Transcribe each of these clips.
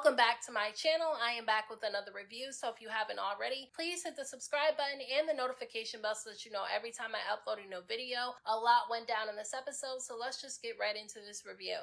Welcome back to my channel. I am back with another review, so if you haven't already, please hit the subscribe button and the notification bell so that you know every time I upload a new video. A lot went down in this episode, so let's just get right into this review.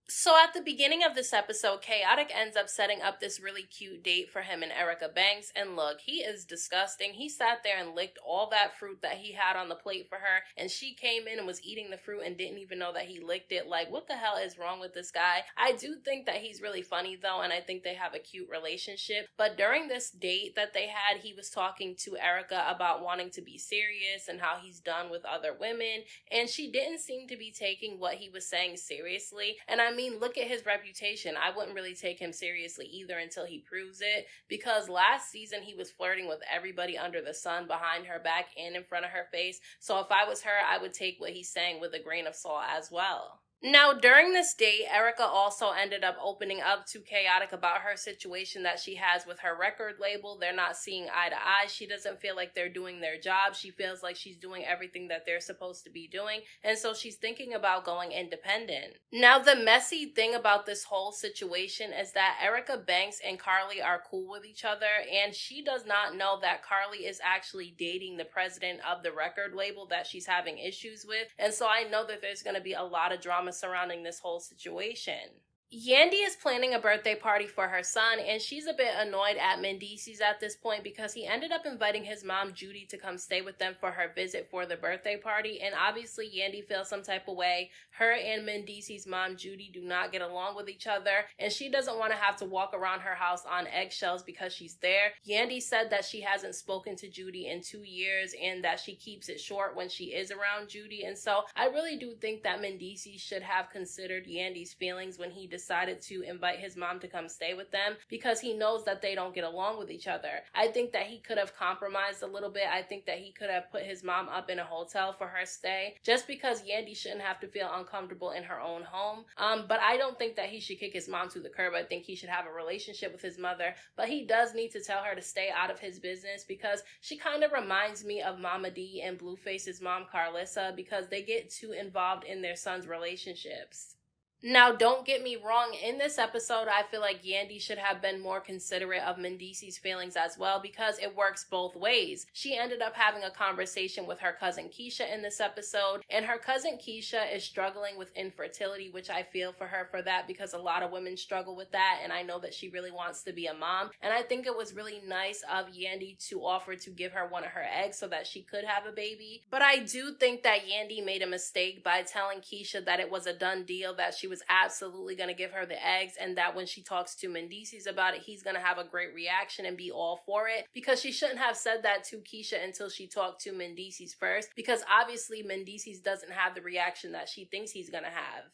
So at the beginning of this episode, Chaotic ends up setting up this really cute date for him and Erica Banks, and look, he is disgusting. He sat there and licked all that fruit that he had on the plate for her, and she came in and was eating the fruit and didn't even know that he licked it. Like, what the hell is wrong with this guy? I do think that he's really funny though, and I think they have a cute relationship, but during this date that they had, he was talking to Erica about wanting to be serious and how he's done with other women, and she didn't seem to be taking what he was saying seriously. And I mean, look at his reputation. I wouldn't really take him seriously either until he proves it, because last season he was flirting with everybody under the sun behind her back and in front of her face. So if I was her, I would take what he's saying with a grain of salt as well. Now, during this date, Erica also ended up opening up to Chaotic about her situation that she has with her record label. They're not seeing eye to eye. She doesn't feel like they're doing their job. She feels like she's doing everything that they're supposed to be doing, and so she's thinking about going independent. Now, the messy thing about this whole situation is that Erica Banks and Karlie are cool with each other, and she does not know that Karlie is actually dating the president of the record label that she's having issues with, and so I know that there's going to be a lot of drama surrounding this whole situation. Yandy is planning a birthday party for her son, and she's a bit annoyed at Mendeecees at this point because he ended up inviting his mom, Judy, to come stay with them for her visit for the birthday party, and obviously Yandy feels some type of way. Her and Mendeecees' mom, Judy, do not get along with each other, and she doesn't want to have to walk around her house on eggshells because she's there. Yandy said that she hasn't spoken to Judy in 2 years and that she keeps it short when she is around Judy, and so I really do think that Mendeecees should have considered Yandy's feelings when he decided to invite his mom to come stay with them, because he knows that they don't get along with each other. I think that he could have compromised a little bit. I think that he could have put his mom up in a hotel for her stay, just because Yandy shouldn't have to feel uncomfortable in her own home. But I don't think that he should kick his mom to the curb. I think he should have a relationship with his mother, but he does need to tell her to stay out of his business, because she kind of reminds me of Mama D and Blueface's mom, Carlissa, because they get too involved in their sons' relationships. Now, don't get me wrong, in this episode, I feel like Yandy should have been more considerate of Mendeecees' feelings as well, because it works both ways. She ended up having a conversation with her cousin Keisha in this episode, and her cousin Keisha is struggling with infertility, which I feel for her for that, because a lot of women struggle with that, and I know that she really wants to be a mom, and I think it was really nice of Yandy to offer to give her one of her eggs so that she could have a baby. But I do think that Yandy made a mistake by telling Keisha that it was a done deal, that she was absolutely going to give her the eggs, and that when she talks to Mendeecees about it, he's going to have a great reaction and be all for it, because she shouldn't have said that to Keisha until she talked to Mendeecees first, because obviously Mendeecees doesn't have the reaction that she thinks he's going to have.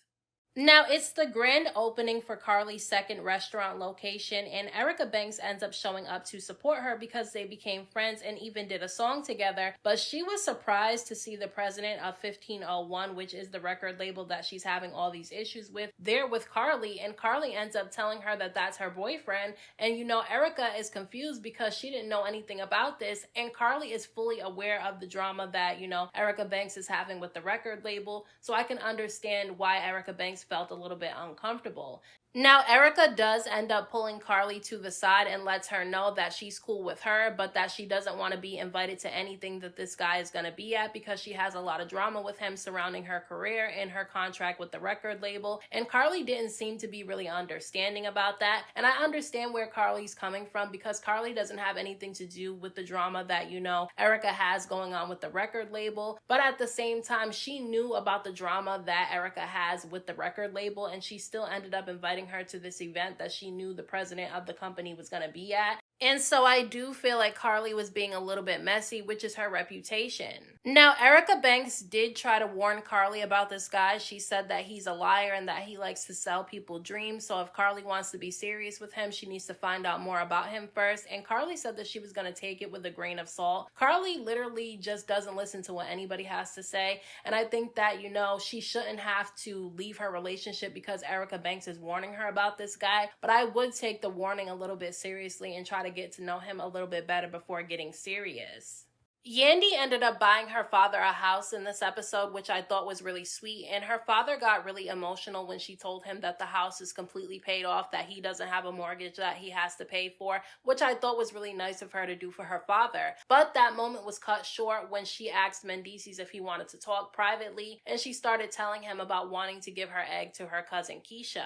Now, it's the grand opening for Karlie's second restaurant location, and Erica Banks ends up showing up to support her because they became friends and even did a song together, but she was surprised to see the president of 1501, which is the record label that she's having all these issues with, there with Karlie, and Karlie ends up telling her that that's her boyfriend, and you know, Erica is confused because she didn't know anything about this, and Karlie is fully aware of the drama that, you know, Erica Banks is having with the record label, so I can understand why Erica Banks felt a little bit uncomfortable. Now, Erica does end up pulling Karlie to the side and lets her know that she's cool with her, but that she doesn't want to be invited to anything that this guy is going to be at, because she has a lot of drama with him surrounding her career and her contract with the record label. And Karlie didn't seem to be really understanding about that. And I understand where Karlie's coming from, because Karlie doesn't have anything to do with the drama that, you know, Erica has going on with the record label. But at the same time, she knew about the drama that Erica has with the record label, and she still ended up inviting her to this event that she knew the president of the company was going to be at. And so I do feel like Karlie was being a little bit messy, which is her reputation. Now, Erica Banks did try to warn Karlie about this guy. She said that he's a liar and that he likes to sell people dreams. So if Karlie wants to be serious with him, she needs to find out more about him first. And Karlie said that she was going to take it with a grain of salt. Karlie literally just doesn't listen to what anybody has to say. And I think that, you know, she shouldn't have to leave her relationship because Erica Banks is warning her about this guy. But I would take the warning a little bit seriously and try to get to know him a little bit better before getting serious. Yandy ended up buying her father a house in this episode, which I thought was really sweet. And her father got really emotional when she told him that the house is completely paid off, that he doesn't have a mortgage that he has to pay for, which I thought was really nice of her to do for her father. But that moment was cut short when she asked Mendeecees if he wanted to talk privately, and she started telling him about wanting to give her egg to her cousin Keisha.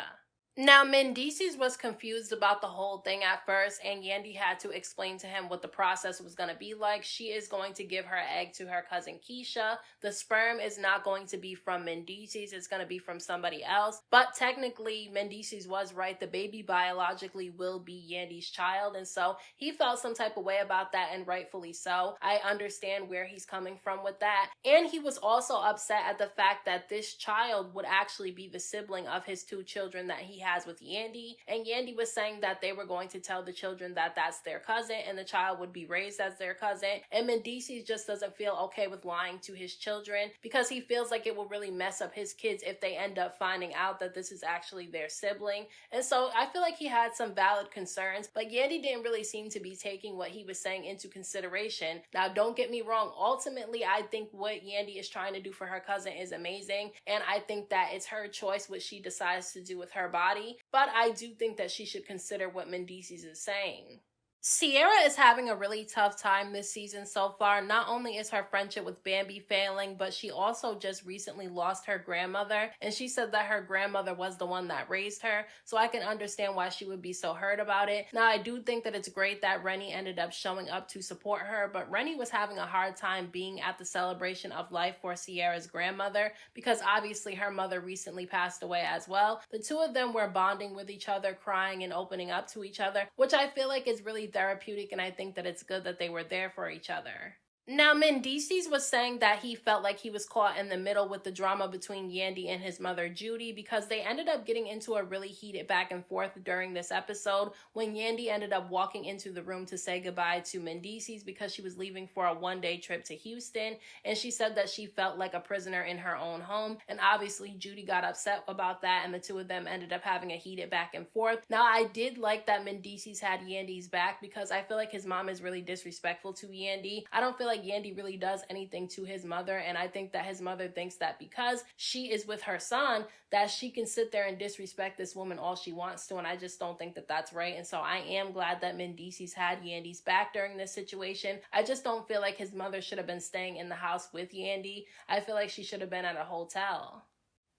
Now, Mendeecees was confused about the whole thing at first, and Yandy had to explain to him what the process was going to be like. She is going to give her egg to her cousin Keisha. The sperm is not going to be from Mendeecees, it's going to be from somebody else. But technically, Mendeecees was right. The baby biologically will be Yandy's child, and so he felt some type of way about that, and rightfully so. I understand where he's coming from with that. And he was also upset at the fact that this child would actually be the sibling of his two children that he has with Yandy, and Yandy was saying that they were going to tell the children that that's their cousin and the child would be raised as their cousin, and Mendeecees just doesn't feel okay with lying to his children because he feels like it will really mess up his kids if they end up finding out that this is actually their sibling. And so I feel like he had some valid concerns, but Yandy didn't really seem to be taking what he was saying into consideration. Now, don't get me wrong, ultimately I think what Yandy is trying to do for her cousin is amazing, and I think that it's her choice what she decides to do with her body. But I do think that she should consider what Mendeecees is saying. Sierra is having a really tough time this season so far. Not only is her friendship with Bambi failing, but she also just recently lost her grandmother, and she said that her grandmother was the one that raised her, so I can understand why she would be so hurt about it. Now, I do think that it's great that Rennie ended up showing up to support her, but Rennie was having a hard time being at the celebration of life for Sierra's grandmother because obviously her mother recently passed away as well. The two of them were bonding with each other, crying and opening up to each other, which I feel like is really therapeutic, and I think that it's good that they were there for each other. Now, Mendeecees was saying that he felt like he was caught in the middle with the drama between Yandy and his mother Judy because they ended up getting into a really heated back and forth during this episode when Yandy ended up walking into the room to say goodbye to Mendeecees because she was leaving for a one-day trip to Houston, and she said that she felt like a prisoner in her own home, and obviously Judy got upset about that, and the two of them ended up having a heated back and forth. Now, I did like that Mendeecees had Yandy's back because I feel like his mom is really disrespectful to Yandy. I don't feel like Yandy really does anything to his mother, and I think that his mother thinks that because she is with her son that she can sit there and disrespect this woman all she wants to, and I just don't think that that's right. And so I am glad that Mendeecees had Yandy's back during this situation. I just don't feel like his mother should have been staying in the house with Yandy. I feel like she should have been at a hotel.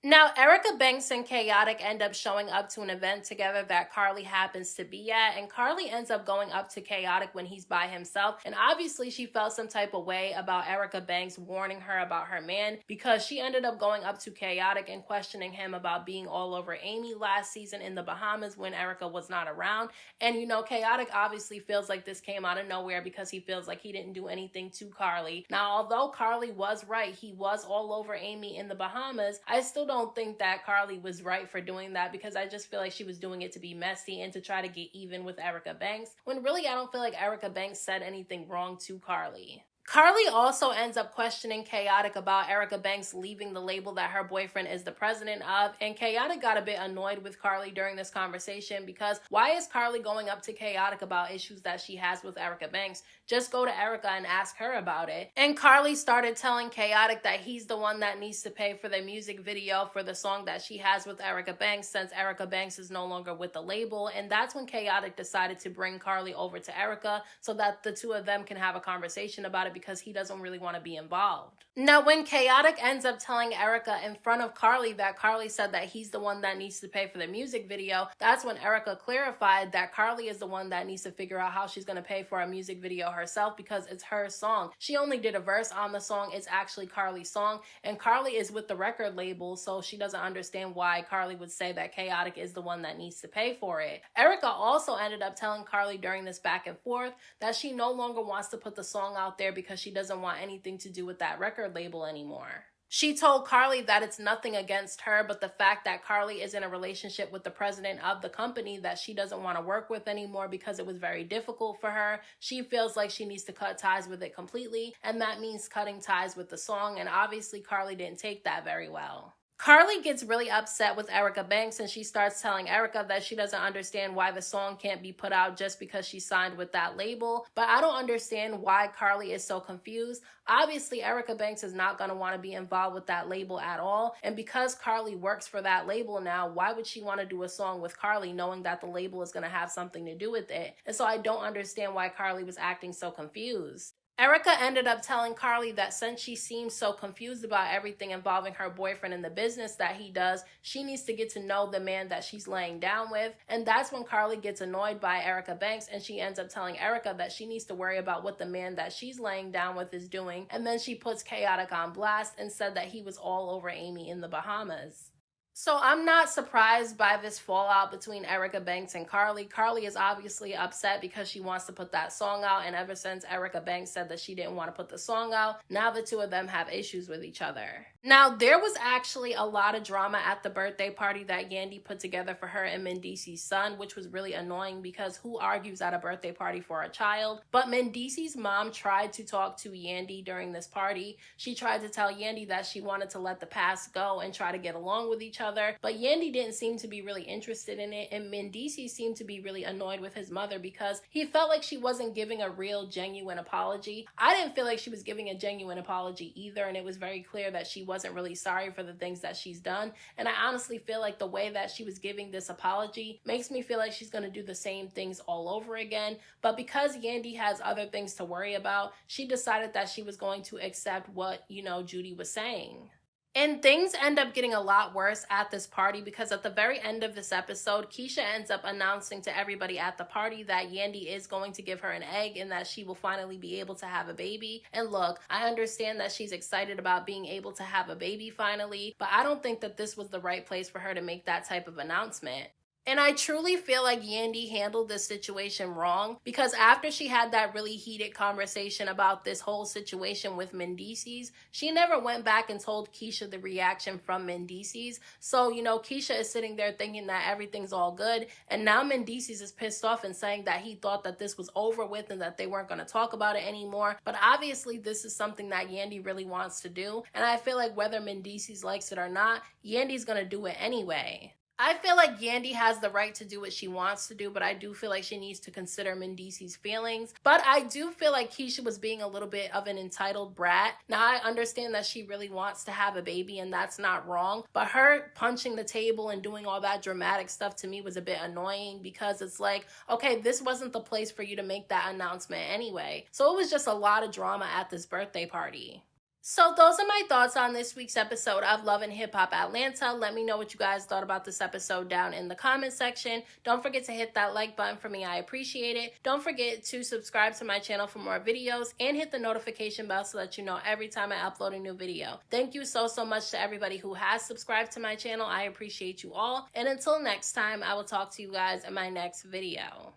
Now, Erica Banks and Chaotic end up showing up to an event together that Karlie happens to be at, and Karlie ends up going up to Chaotic when he's by himself, and obviously she felt some type of way about Erica Banks warning her about her man because she ended up going up to Chaotic and questioning him about being all over Amy last season in the Bahamas when Erica was not around. And you know, Chaotic obviously feels like this came out of nowhere because he feels like he didn't do anything to Karlie. Now, although Karlie was right, he was all over Amy in the Bahamas, I still don't think that Karlie was right for doing that because I just feel like she was doing it to be messy and to try to get even with Erica Banks, when really I don't feel like Erica Banks said anything wrong to Karlie. Karlie also ends up questioning Chaotic about Erica Banks leaving the label that her boyfriend is the president of, and Chaotic got a bit annoyed with Karlie during this conversation because why is Karlie going up to Chaotic about issues that she has with Erica Banks? Just go to Erica and ask her about it. And Karlie started telling Chaotic that he's the one that needs to pay for the music video for the song that she has with Erica Banks since Erica Banks is no longer with the label, and that's when Chaotic decided to bring Karlie over to Erica so that the two of them can have a conversation about it because he doesn't really want to be involved. Now, when Chaotic ends up telling Erica in front of Karlie that Karlie said that he's the one that needs to pay for the music video, that's when Erica clarified that Karlie is the one that needs to figure out how she's going to pay for a music video herself because it's her song. She only did a verse on the song. It's actually Karlie's song, and Karlie is with the record label, so she doesn't understand why Karlie would say that Chaotic is the one that needs to pay for it. Erica also ended up telling Karlie during this back and forth that she no longer wants to put the song out there because she doesn't want anything to do with that record label anymore. She told Karlie that it's nothing against her, but the fact that Karlie is in a relationship with the president of the company that she doesn't want to work with anymore because it was very difficult for her, she feels like she needs to cut ties with it completely, and that means cutting ties with the song, and obviously Karlie didn't take that very well. Karlie gets really upset with Erica Banks and she starts telling Erica that she doesn't understand why the song can't be put out just because she signed with that label. But I don't understand why Karlie is so confused. Obviously, Erica Banks is not going to want to be involved with that label at all. And because Karlie works for that label now, why would she want to do a song with Karlie knowing that the label is going to have something to do with it? And so I don't understand why Karlie was acting so confused. Erica ended up telling Karlie that since she seems so confused about everything involving her boyfriend and the business that he does, she needs to get to know the man that she's laying down with. And that's when Karlie gets annoyed by Erica Banks and she ends up telling Erica that she needs to worry about what the man that she's laying down with is doing. And then she puts Chaotic on blast and said that he was all over Amy in the Bahamas. So I'm not surprised by this fallout between Erica Banks and Karlie. Karlie is obviously upset because she wants to put that song out, and ever since Erica Banks said that she didn't want to put the song out, now the two of them have issues with each other. Now, there was actually a lot of drama at the birthday party that Yandy put together for her and Mendeecees' son, which was really annoying because who argues at a birthday party for a child? But Mendeecees' mom tried to talk to Yandy during this party. She tried to tell Yandy that she wanted to let the past go and try to get along with each other, but Yandy didn't seem to be really interested in it, and Mendeecees seemed to be really annoyed with his mother because he felt like she wasn't giving a real genuine apology. I didn't feel like she was giving a genuine apology either, and it was very clear that she wasn't really sorry for the things that she's done. And I honestly feel like the way that she was giving this apology makes me feel like she's going to do the same things all over again. But because Yandy has other things to worry about, she decided that she was going to accept what, Judy was saying. And things end up getting a lot worse at this party because at the very end of this episode, Keisha ends up announcing to everybody at the party that Yandy is going to give her an egg and that she will finally be able to have a baby. And look, I understand that she's excited about being able to have a baby finally, but I don't think that this was the right place for her to make that type of announcement. And I truly feel like Yandy handled this situation wrong because after she had that really heated conversation about this whole situation with Mendeecees, she never went back and told Keisha the reaction from Mendeecees. So, Keisha is sitting there thinking that everything's all good. And now Mendeecees is pissed off and saying that he thought that this was over with and that they weren't going to talk about it anymore. But obviously, this is something that Yandy really wants to do. And I feel like whether Mendeecees likes it or not, Yandy's going to do it anyway. I feel like Yandy has the right to do what she wants to do, but I do feel like she needs to consider Mendeecees' feelings. But I do feel like Keisha was being a little bit of an entitled brat. Now, I understand that she really wants to have a baby, and that's not wrong. But her punching the table and doing all that dramatic stuff to me was a bit annoying because it's like, okay, this wasn't the place for you to make that announcement anyway. So it was just a lot of drama at this birthday party. So those are my thoughts on this week's episode of Love and Hip Hop Atlanta. Let me know what you guys thought about this episode down in the comment section. Don't forget to hit that like button for me. I appreciate it. Don't forget to subscribe to my channel for more videos and hit the notification bell so that you know every time I upload a new video. Thank you so much to everybody who has subscribed to my channel. I appreciate you all. And until next time, I will talk to you guys in my next video.